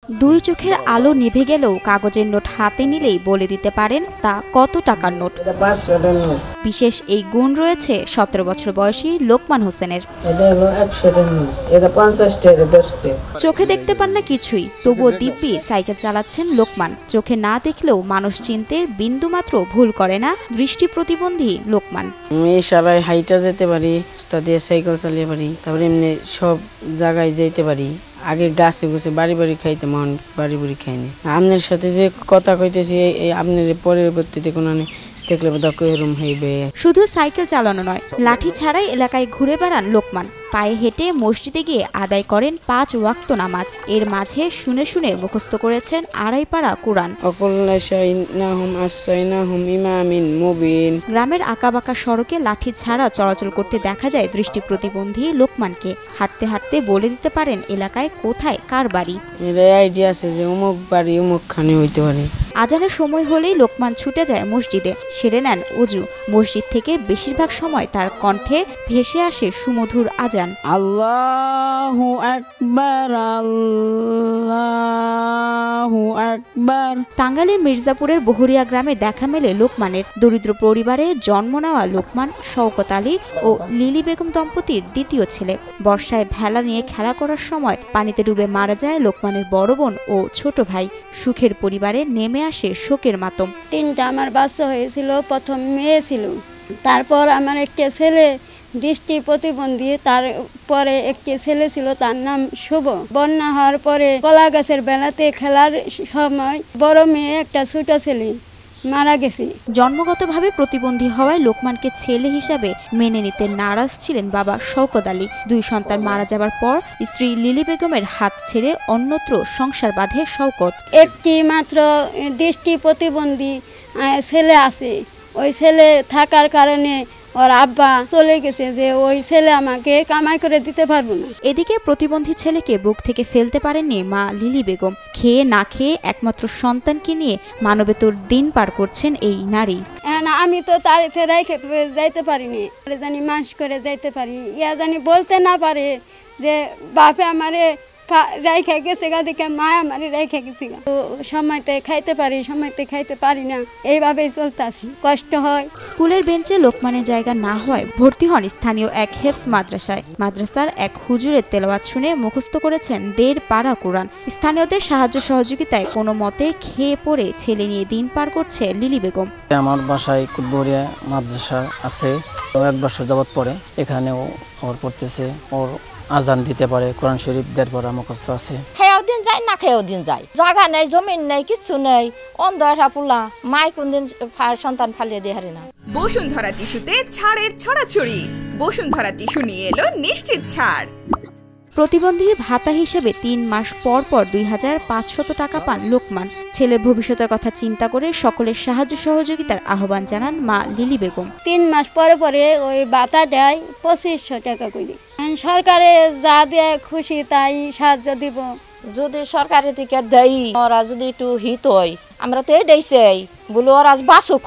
দুই চোখের আলো নিভে গেলেও কাগজের নোট হাতে নিলেই বলে দিতে পারেন তা কত টাকার নোট। বিশেষ এই গুণ রয়েছে 17 বছর বয়সী লোকমান হোসেনের। চোখে দেখতে পান না কিছুই, তবুও দিব্যি সাইকেল চালাচ্ছেন লোকমান। চোখে না দেখলেও মানুষ চিনতে বিন্দুমাত্র ভুল করে না দৃষ্টি প্রতিবন্ধী লোকমান। আমি ইশারায় হাইটা যেতে পারি, রাস্তা দিয়ে সাইকেল চালিয়ে পারি, তারপরে এমনি সব জায়গায় যেতে পারি। আগে গাছে গুছে বাড়ি বাড়ি খাইতে, মন বাড়ি বাড়ি খাইনি। আপনার সাথে যে কথা কইতেছি আপনার পরবর্তীতে কোনো দেখলে এরম হইবে। শুধু সাইকেল চালানো নয়, লাঠি ছাড়াই এলাকায় ঘুরে বেড়ান লোকমান। পায়ে হেঁটে মসজিদে গিয়ে আদায় করেন 5 ওয়াক্ত নামাজ। এর মাঝে শুনে শুনে মুখস্থ করেছেন 2.5 পারা কুরআন। গ্রামের আঁকাবাঁকা সড়কে লাঠি ছাড়া চলাচল করতে দেখা যায় দৃষ্টি প্রতিবন্ধী লোকমানকে। হাঁটতে হাঁটতে বলে দিতে পারেন এলাকায় কোথায় কার বাড়ি। আইডিয়া আছে যে অমুক বাড়ি অমুক খানে হইতে পারে। আজানের সময় হলেই লোকমান ছুটে যায় মসজিদে, সেরে নেন ওযু। মসজিদ থেকে বেশিরভাগ সময় তার কণ্ঠে ভেসে আসে সুমধুর আজান। আল্লাহু আকবার, আল্লাহু আকবার। টাঙ্গাইলের মির্জাপুরের বহরিয়া গ্রামে দেখা মেলে লোকমানের। দরিদ্র পরিবারে জন্ম নেওয়া লোকমান শওকত আলী ও লিলি বেগম দম্পতির দ্বিতীয় ছেলে। বর্ষায় ভেলা নিয়ে খেলা করার সময় পানিতে ডুবে মারা যায় লোকমানের বড় বোন ও ছোট ভাই। সুখের পরিবারে নেমে আসে শোকের মাতম। 3টা আমার বাচ্চা হয়েছিল, প্রথম মেয়ে ছিল, তারপর আমার একটা ছেলে দৃষ্টি প্রতিবন্ধী, তারপরে একটি ছেলে ছিল, তার নাম শুভ। বন্যা হওয়ার পরে কলা গাছের বেলাতে খেলার সময় বড় মেয়ে একটা ছোট ছেলে মারা গেছে। জন্মগতভাবে প্রতিবন্ধী হওয়ায় লোকমানকে ছেলে হিসাবে মেনে নিতে নারাজ ছিলেন বাবা শওকত আলী। 2 সন্তান মারা যাবার পর স্ত্রী লিলি বেগমের হাত ছেড়ে অন্যত্র সংসার বাঁধে শওকত। একটি মাত্র দৃষ্টি প্রতিবন্ধী ছেলে আছে, ওই ছেলে থাকার কারণে ওর আব্বা চলে গেছে, যে ওই ছেলে আমাকে কামাই করে দিতে পারবো না। এদিকে প্রতিবন্ধী ছেলেকে বুক থেকে ফেলতে পারেননি মা লিলি বেগম। খেয়ে না খেয়ে একমাত্র সন্তানকে নিয়ে মানবেতর দিন পার করছেন এই নারী। আমি তো তারিখে রেখে যাইতে পারিনি, জানি মাস করে যাইতে পারি, ইয়া জানি বলতে না পারে যে বাপে আমারে রেখে গেছে গা, দেখে মা আমারে রেখে গেছে গা। তো সময়তে খাইতে পারি, সময়তে খাইতে পারি না, এইভাবেই চলতেছি, কষ্ট হয়। স্কুলের বেঞ্চে লোকমানের জায়গা না হয় ভর্তি হন স্থানীয় এক হেফজ মাদ্রাসায়। মাদ্রাসার এক হুজুরের তেলাওয়াত শুনে মুখস্থ করেছেন 1.5 পারা কুরআন। স্থানীয়দের সাহায্য সহযোগিতায় কোনো মতে খেয়ে পড়ে ছেলে নিয়ে দিন পার করছে লিলি বেগম। আমার বাসায় বহরিয়া মাদ্রাসা আছে, 1 বছর যাবত পড়ে, এখানেও ওর পড়তেছে। ওর আজান দিতে পারে, কোরআন শরীফ 1.5 পারা মুখস্থ আছে। খেয়েও দিন যায়, না খেয়েও দিন যায়। জায়গা নেই, জমিন নেই, কিচ্ছু নেই, অন্ধরা পুলা। মাই কোনদিন সন্তান ফালিয়ে দিয়ে হারে না। বসুন্ধরা টিস্যুতে ছাড়ের ছড়াছড়ি। বসুন্ধরা টিস্যু নিয়ে এলো নিশ্চিত ছাড়। প্রতিবন্ধী ভাতা হিসেবে 3 মাস পর পর 2500 টাকা পান লোকমান। ছেলের ভবিষ্যতের কথা চিন্তা করে সকলের সাহায্য সহযোগিতার আহ্বান জানান মা লিলি বেগম। 3 মাস পরে পরে ওই ভাতা দেয় 2500 টাকা করে। সরকারে যা দেয় খুশি তাই সাহায্য দিব। যদি সরকারের থেকে দেয়, ওরা যদি একটু হিত হয়, আমরা তো এটাই চাই, বলে ওরা বাঁচুক।